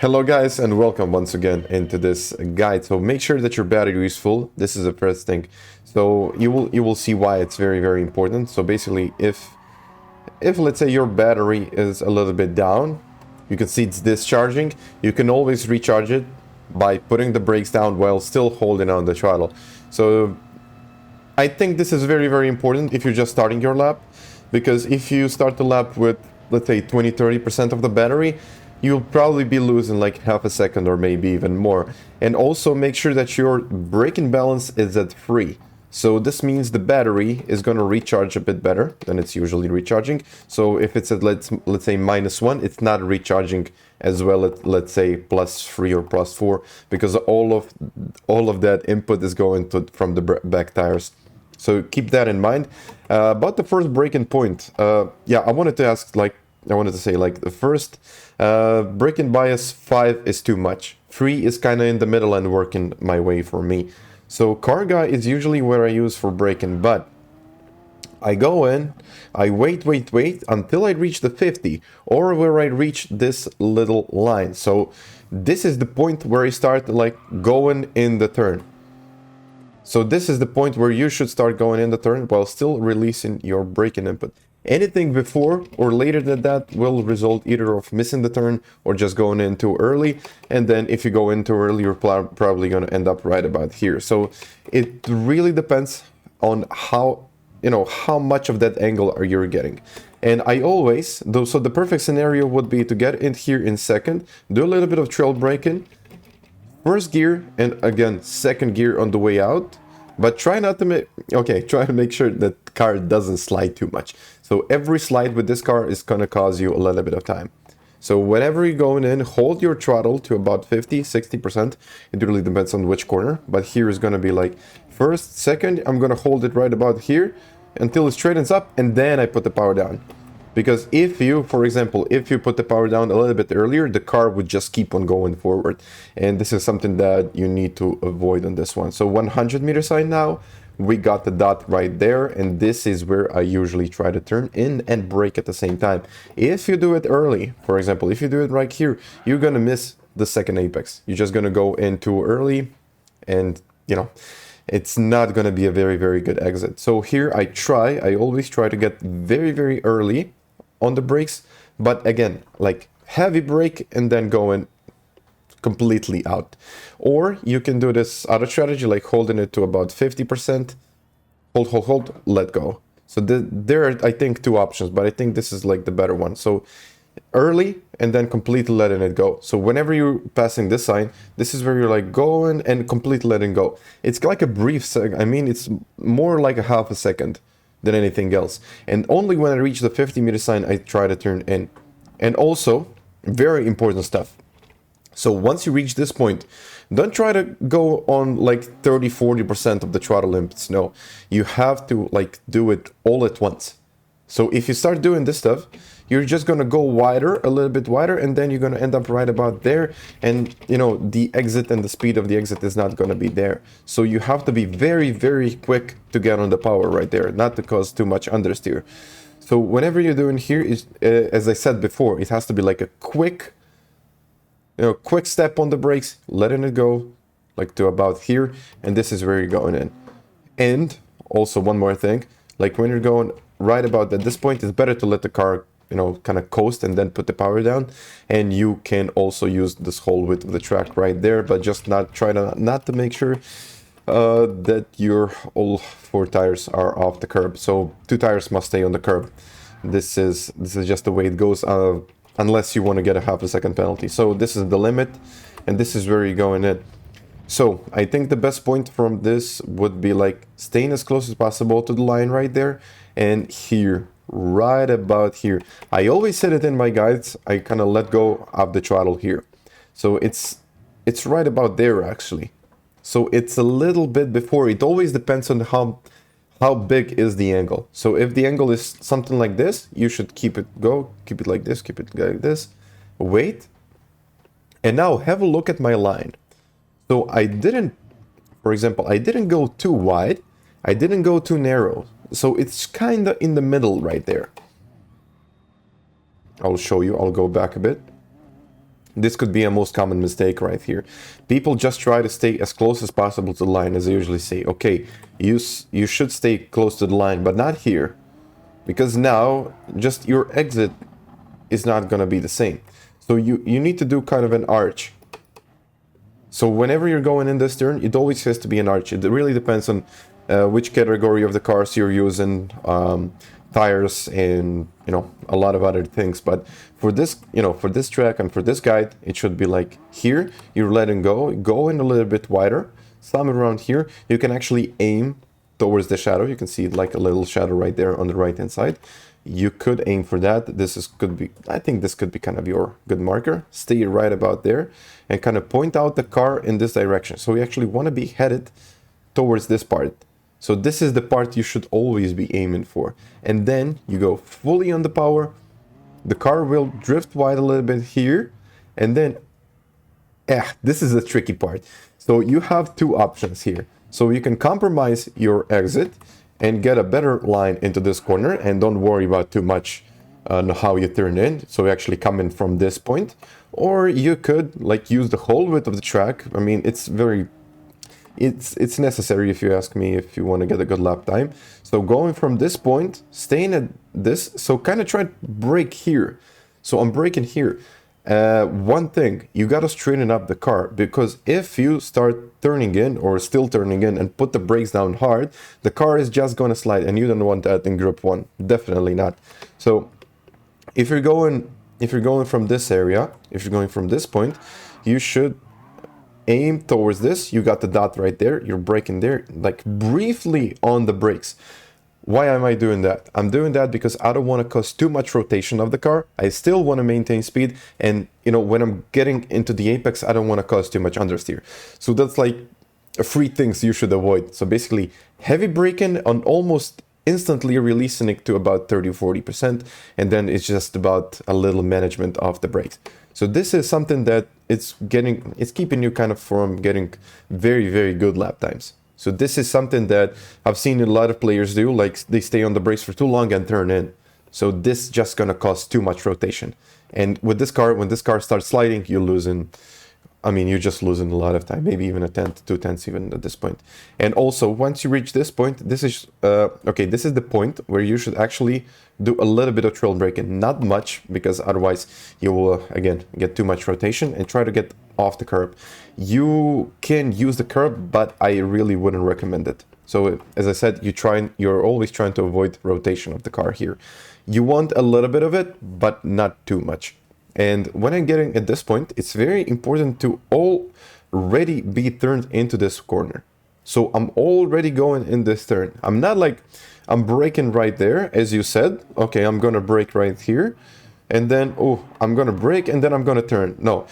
Hello guys and welcome once again into this guide. So make sure that your battery is full. This is the first thing. So you will see why it's very important. So basically if let's say your battery is a little bit down, you can see it's discharging, you can always recharge it by putting the brakes down while still holding on the throttle. So I think this is very important if you're just starting your lap, because if you start the lap with, let's say, 20-30% of the battery, you'll probably be losing like half a second or maybe even more. And also make sure that your braking balance is at 3. So this means the battery is going to recharge a bit better than it's usually recharging. So if it's at let's say -1, it's not recharging as well at, let's say, +3 or +4, because all of that input is going from the back tires. So keep that in mind. About the first braking point, yeah, I wanted to say the first braking bias 5 is too much. 3 is kind of in the middle and working my way for me. So car guy is usually where I use for braking, but I go in, I wait until I reach the 50 or where I reach this little line. So this is the point where I start like going in the turn. So this is the point where you should start going in the turn while still releasing your braking input. Anything before or later than that will result either of missing the turn or just going in too early. And then if you go in too early, you're probably going to end up right about here. So it really depends on how much of that angle are you getting. And I always, so the perfect scenario would be to get in here in second, do a little bit of trail braking, first gear, and again, second gear on the way out. But try to make sure that the car doesn't slide too much. So every slide with this car is going to cause you a little bit of time. So whenever you're going in, hold your throttle to about 50-60%. It really depends on which corner. But here is going to be like first, second, I'm going to hold it right about here until it straightens up, and then I put the power down. Because if you, for example, if you put the power down a little bit earlier, the car would just keep on going forward. And this is something that you need to avoid on this one. So 100 meter sign now, we got the dot right there. And this is where I usually try to turn in and brake at the same time. If you do it early, for example, if you do it right here, you're going to miss the second apex. You're just going to go in too early and, it's not going to be a very good exit. So here I always try to get very early on the brakes, but again, like heavy brake and then going completely out. Or you can do this other strategy, like holding it to about 50%, hold, let go. So there are, I think, 2 options, but I think this is like the better one. So early and then completely letting it go. So whenever you're passing this sign, this is where you're like going and completely letting go. It's like a brief second. I mean, it's more like a half a second than anything else. And only when I reach the 50 meter sign, I try to turn in. And also, very important stuff. So once you reach this point, don't try to go on like 30-40% of the throttle inputs. No, you have to like do it all at once. So if you start doing this stuff, you're just going to go wider, a little bit wider, and then you're going to end up right about there. And, the exit and the speed of the exit is not going to be there. So you have to be very quick to get on the power right there, not to cause too much understeer. So whenever you're doing here, is as I said before, it has to be like a quick step on the brakes, letting it go like to about here. And this is where you're going in. And also one more thing, like when you're going right about at this point, it's better to let the car kind of coast and then put the power down. And you can also use this whole width of the track right there, but just not to make sure that your all 4 tires are off the curb. So 2 tires must stay on the curb. This is just the way it goes, unless you want to get a half a second penalty. So this is the limit, and this is where you're going in. So I think the best point from this would be like staying as close as possible to the line right there, and here, right about here. I always said it in my guides, I kind of let go of the throttle here. So it's right about there actually. So it's a little bit before. It always depends on how big is the angle. So if the angle is something like this, you should keep it like this, wait. And now have a look at my line. So for example, I didn't go too wide, I didn't go too narrow. So it's kind of in the middle right there. I'll show you, I'll go back a bit. This could be a most common mistake right here. People just try to stay as close as possible to the line, as I usually say. Okay, you should stay close to the line, but not here. Because now, just your exit is not going to be the same. So you need to do kind of an arch. So whenever you're going in this turn, it always has to be an arch. It really depends on which category of the cars you're using, tires, and a lot of other things. But for this, for this track and for this guide, it should be like here. You're letting go in a little bit wider, somewhere around here. You can actually aim towards the shadow. You can see like a little shadow right there on the right hand side. You could aim for that. I think this could be kind of your good marker. Stay right about there and kind of point out the car in this direction. So we actually want to be headed towards this part. So this is the part you should always be aiming for. And then you go fully on the power. The car will drift wide a little bit here. And then, this is the tricky part. So you have two options here. So you can compromise your exit and get a better line into this corner and don't worry about too much on how you turn in. So you actually come in from this point. Or you could like use the whole width of the track. I mean, it's necessary if you ask me, if you want to get a good lap time. So going from this point, staying at this, so kind of try to brake here. So I'm braking here. One thing, you got to straighten up the car, because if you start turning in or still turning in and put the brakes down hard, the car is just going to slide, and you don't want that in Group 1. Definitely not. So if you're going from this area, if you're going from this point, you should aim towards this. You got the dot right there. You're braking there, like briefly on the brakes. Why am I doing that? I'm doing that because I don't want to cause too much rotation of the car. I still want to maintain speed. And, when I'm getting into the apex, I don't want to cause too much understeer. So that's like 3 things you should avoid. So basically, heavy braking and almost instantly releasing it to about 30-40%. And then it's just about a little management of the brakes. So this is something that it's keeping you kind of from getting very, very good lap times. So this is something that I've seen a lot of players do, like they stay on the brakes for too long and turn in. So this just gonna cause too much rotation. And with this car, when this car starts sliding, you're just losing a lot of time, maybe even a tenth, 2 tenths even at this point. And also, once you reach this point, this is the point where you should actually do a little bit of trail braking, not much, because otherwise you will, again, get too much rotation, and try to get off the curb. You can use the curb, but I really wouldn't recommend it. So as I said, you're always trying to avoid rotation of the car here. You want a little bit of it, but not too much. And when I'm getting at this point, it's very important to already be turned into this corner. So I'm already going in this turn. I'm not like I'm braking right there, as you said. Okay, I'm gonna brake right here, and then I'm gonna brake and then I'm gonna turn. No,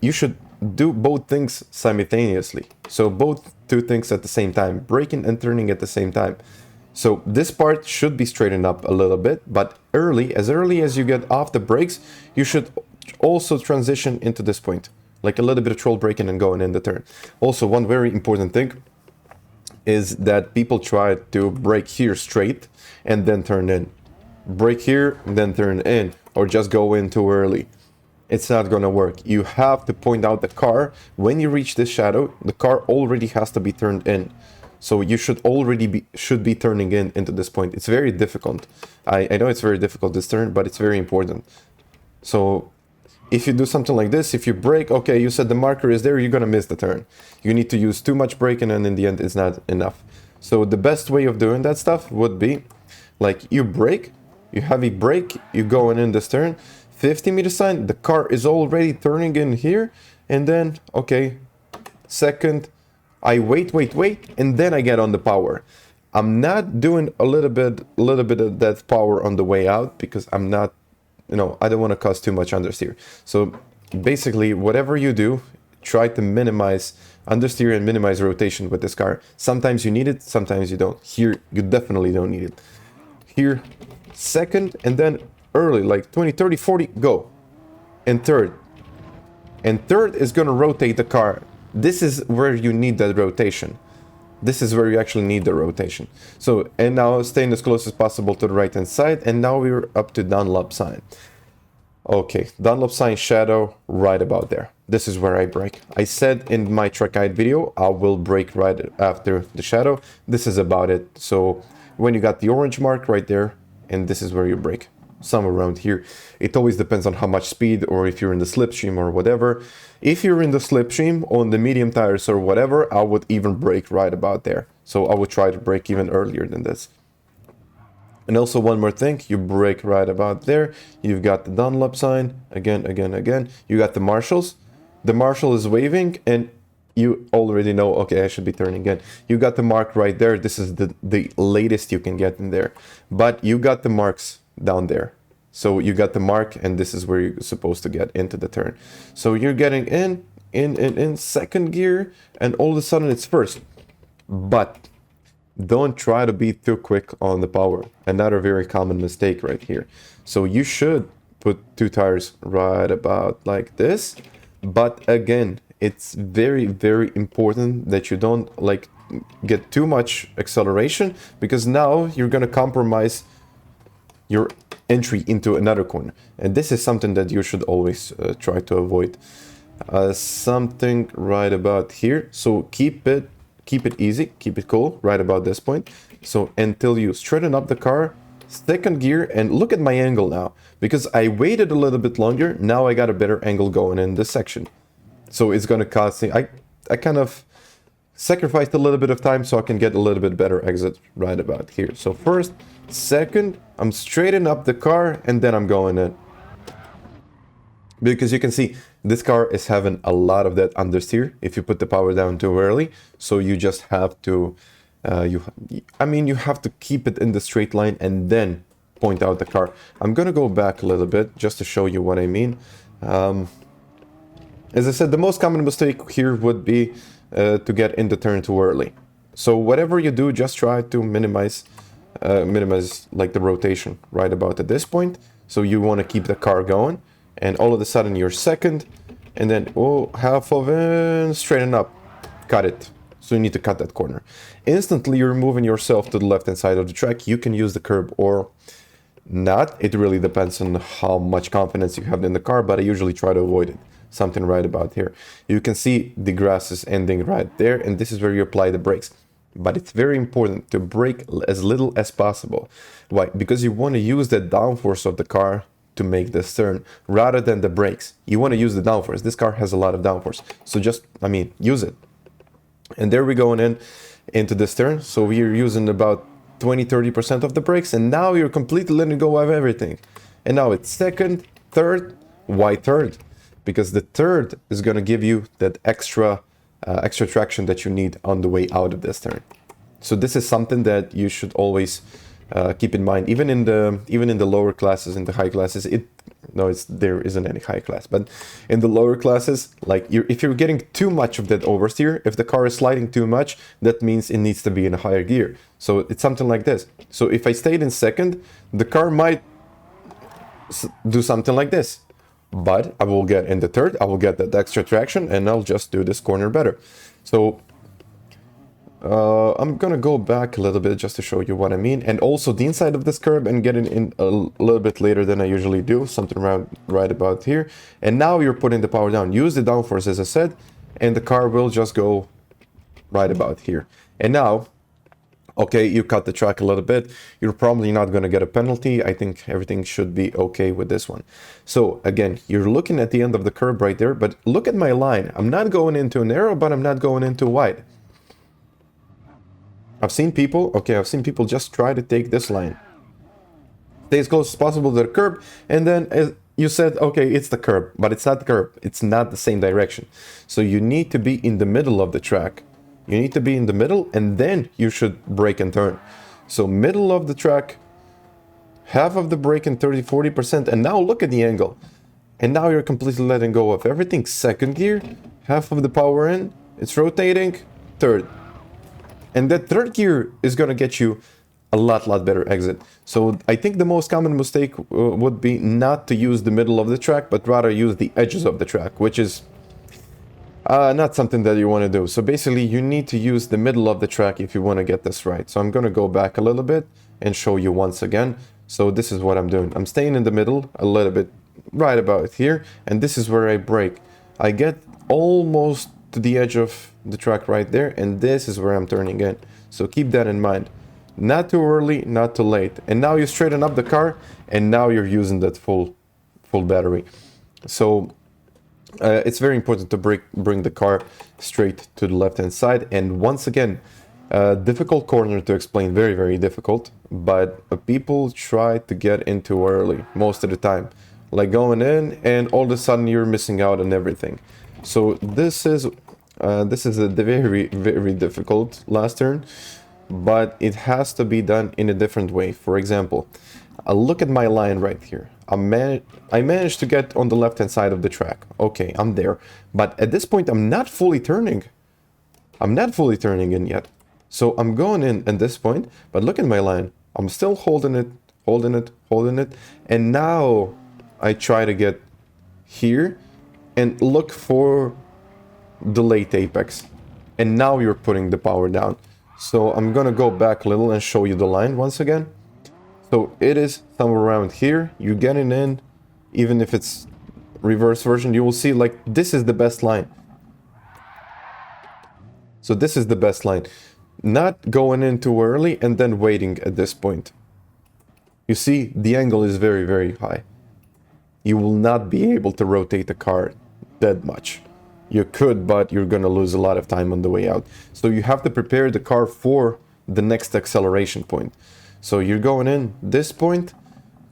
you should do both things simultaneously. So both 2 things at the same time, braking and turning at the same time. So this part should be straightened up a little bit, but as early as you get off the brakes, you should also transition into this point, like a little bit of troll braking and going in the turn. Also, one very important thing is that people try to brake here straight and then turn in. Brake here and then turn in, or just go in too early. It's not gonna work. You have to point out the car. When you reach this shadow, the car already has to be turned in. So you should be turning into this point. It's very difficult. I know it's very difficult this turn, but it's very important. So if you do something like this, if you brake, okay, you said the marker is there, you're gonna miss the turn. You need to use too much braking, and in the end, it's not enough. So the best way of doing that stuff would be like you brake, you heavy brake, you going in this turn, 50-meter sign, the car is already turning in here, and then okay, second. I wait, and then I get on the power. I'm not doing a little bit of that power on the way out, because I'm not, I don't want to cause too much understeer. So basically, whatever you do, try to minimize understeer and minimize rotation with this car. Sometimes you need it, sometimes you don't. Here, you definitely don't need it. Here, second, and then early, like 20, 30, 40, go. And third. And third is going to rotate the car. This is where you need that rotation. This is where you actually need the rotation. So, and now staying as close as possible to the right hand side, and now we're up to down lap sign. Okay, Dunlop sign shadow right about there. This is where I brake. I said in my track guide video, I will brake right after the shadow. This is about it. So when you got the orange mark right there, and this is where you brake. Somewhere around here. It always depends on how much speed, or if you're in the slipstream or whatever. If you're in the slipstream on the medium tires or whatever, I would even brake right about there. So I would try to brake even earlier than this. And also one more thing, you brake right about there. You've got the Dunlop sign, again. You got the marshals. The marshal is waving, and you already know, okay, I should be turning again. You got the mark right there. This is the latest you can get in there. But you got the marks down there. So you got the mark, and this is where you're supposed to get into the turn. So you're getting in second gear, and all of a sudden it's first. But don't try to be too quick on the power. Another very common mistake right here. So you should put two tires right about like this. But again, it's very, very important that you don't like get too much acceleration, because now you're going to compromise your entry into another corner. And this is something that you should always try to avoid. Something right about here. So keep it easy, keep it cool right about this point. So until you straighten up the car, second gear, and look at my angle now. Because I waited a little bit longer, now I got a better angle going in this section. So it's gonna cost me, I kind of sacrificed a little bit of time so I can get a little bit better exit right about here. So first, second, I'm straightening up the car, and then I'm going in. Because you can see this car is having a lot of that understeer if you put the power down too early. So you just have to, you have to keep it in the straight line and then point out the car. I'm gonna go back a little bit just to show you what I mean. As I said, the most common mistake here would be to get in the turn too early. So whatever you do, just try to minimize like the rotation right about at this point. So you want to keep the car going, and all of a sudden you're second, and then half of it, straighten up, cut it. So you need to cut that corner. Instantly you're moving yourself to the left hand side of the track. You can use the curb or not. It really depends on how much confidence you have in the car, but I usually try to avoid it. Something right about here. You can see the grass is ending right there, and this is where you apply the brakes. But it's very important to brake as little as possible. Why? Because you want to use the downforce of the car to make this turn rather than the brakes. You want to use the downforce. This car has a lot of downforce. So just, use it. And there we're going into this turn. So we're using about 20-30% of the brakes, and now you're completely letting go of everything. And now it's second, third. Why third? Because the third is going to give you that extra traction that you need on the way out of this turn. So this is something that you should always keep in mind, even in the lower classes, in the high classes. There isn't any high class, but in the lower classes, like if you're getting too much of that oversteer, if the car is sliding too much, that means it needs to be in a higher gear. So it's something like this. So if I stayed in second, the car might do something like this. But I will get in the third, I will get that extra traction, and I'll just do this corner better. So I'm gonna go back a little bit just to show you what I mean. And also the inside of this curb, and getting in a little bit later than I usually do, something around right about here. And now you're putting the power down. Use the downforce, as I said, and the car will just go right about here. And now, okay, you cut the track a little bit. You're probably not going to get a penalty. I think everything should be okay with this one. So again, you're looking at the end of the curb right there, but look at my line. I'm not going into narrow, but I'm not going into wide. I've seen people just try to take this line. Stay as close as possible to the curb, and then as you said, okay, it's the curb, but it's not the curb. It's not the same direction. So you need to be in the middle of the track. You need to be in the middle, and then you should brake and turn. So middle of the track, half of the brake and 30-40%, and now look at the angle. And now you're completely letting go of everything. Second gear, half of the power in, it's rotating, third. And that third gear is going to get you a lot better exit. So I think the most common mistake would be not to use the middle of the track, but rather use the edges of the track, which is not something that you want to do. So basically you need to use the middle of the track if you want to get this right. So I'm going to go back a little bit and show you once again. So this is what I'm doing. I'm staying in the middle a little bit right about here, and this is where I brake. I get almost to the edge of the track right there, and this is where I'm turning in. So keep that in mind. Not too early, not too late. And now you straighten up the car, and now you're using that full battery. So it's very important to bring the car straight to the left-hand side. And once again, difficult corner to explain, very, very difficult. But people try to get in too early most of the time. Like going in, and all of a sudden you're missing out on everything. So this is a very, very difficult last turn. But it has to be done in a different way. For example, look at my line right here. I managed to get on the left-hand side of the track. Okay, I'm there. But at this point, I'm not fully turning. I'm not fully turning in yet. So I'm going in at this point, but look at my line. I'm still holding it, holding it, holding it. And now I try to get here and look for the late apex. And now you're putting the power down. So I'm gonna go back a little and show you the line once again. So it is somewhere around here. You're getting in, even if it's reverse version, you will see like this is the best line. So this is the best line. Not going in too early and then waiting at this point. You see, the angle is very, very high. You will not be able to rotate the car that much. You could, but you're gonna lose a lot of time on the way out. So you have to prepare the car for the next acceleration point. So you're going in this point,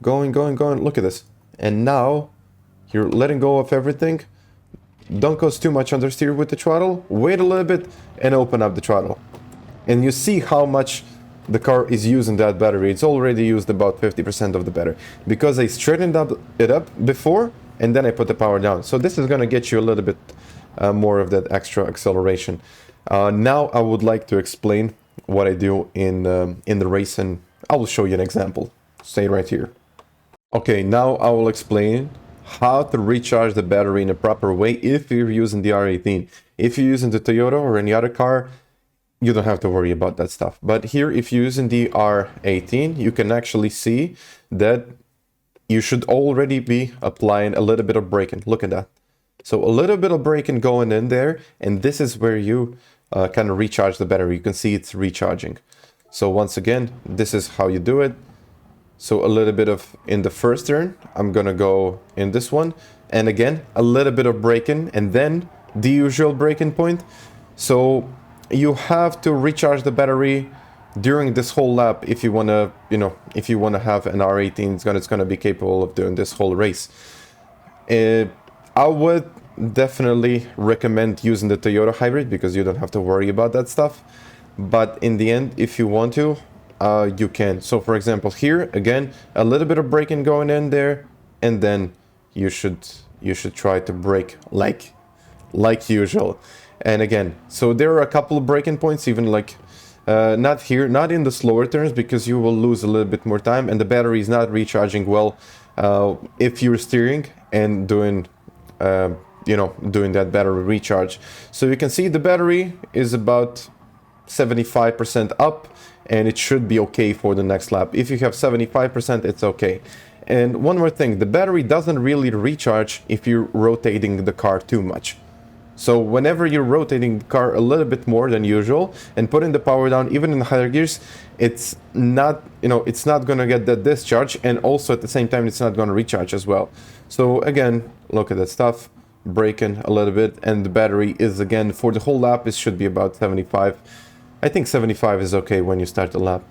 going, look at this. And now you're letting go of everything. Don't cause too much understeer with the throttle. Wait a little bit and open up the throttle. And you see how much the car is using that battery. It's already used about 50% of the battery. Because I straightened it up before and then I put the power down. So this is gonna get you a little bit more of that extra acceleration. Now I would like to explain what I do in the race, and I will show you an example. Stay right here. Okay, now I will explain how to recharge the battery in a proper way if you're using the R18. If you're using the Toyota or any other car, you don't have to worry about that stuff. But here, if you're using the R18, you can actually see that you should already be applying a little bit of braking. Look at that. So a little bit of braking going in there, and this is where you kind of recharge the battery. You can see it's recharging. So once again, this is how you do it. So a little bit of in the first turn, I'm gonna go in this one, and again a little bit of braking, and then the usual braking point. So you have to recharge the battery during this whole lap if you wanna, if you wanna have an R18, it's gonna be capable of doing this whole race. I would definitely recommend using the Toyota hybrid because you don't have to worry about that stuff. But in the end, if you want to, you can. So for example, here again, a little bit of braking going in there, and then you should try to brake like usual. And again, so there are a couple of braking points, even like not here, not in the slower turns, because you will lose a little bit more time, and the battery is not recharging well if you're steering and doing doing that battery recharge. So you can see the battery is about 75% up, and it should be okay for the next lap. If you have 75%, it's okay. And one more thing, the battery doesn't really recharge if you're rotating the car too much. So whenever you're rotating the car a little bit more than usual and putting the power down, even in higher gears, it's not, it's not gonna get that discharge, and also at the same time, it's not gonna recharge as well. So again, look at that stuff, braking a little bit, and the battery is, again, for the whole lap, it should be about 75. I think 75 is okay when you start the lap.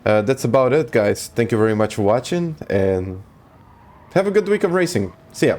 That's about it, guys. Thank you very much for watching, and have a good week of racing. See ya.